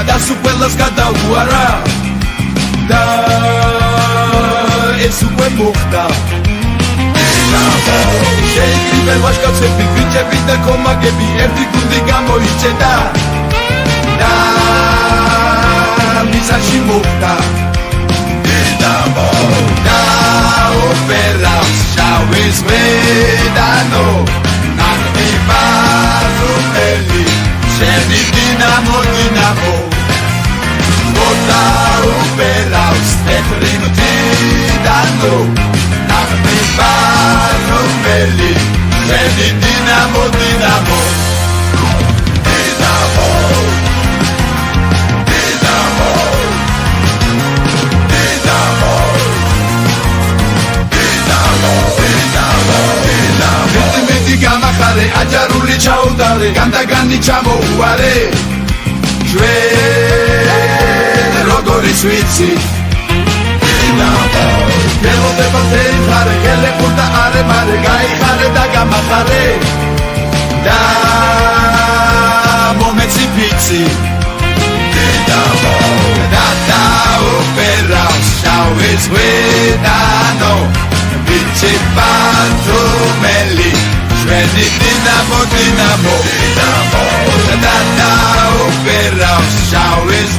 გადასუ ყველას გადაუარა და ეს უკვე მოხდა შეიძლება ვაშკაცები ბიჭები და კომაგები ერთი გუნდი გამოიჭედა და მისაში მოხდა და ოპერავს შავის მედანო ნახტება რომელი შენი დინამო მოდა ოპერავს თეთრი მდიდანო ნახტება რომელი შენი დინამო აჯარული ჩაუდარე განდაგანი ჩამოუარე ჩვენ როგორიც ვიცი გელოდება თეიხარე გელეყურ და არემარე გაიხარე და გამახარე და მომეცი ფიცი და დაუპერავს შავი ზღვიდანო ბიჭი პანთუმელი Sveni dinamo, da da operaus, šauvis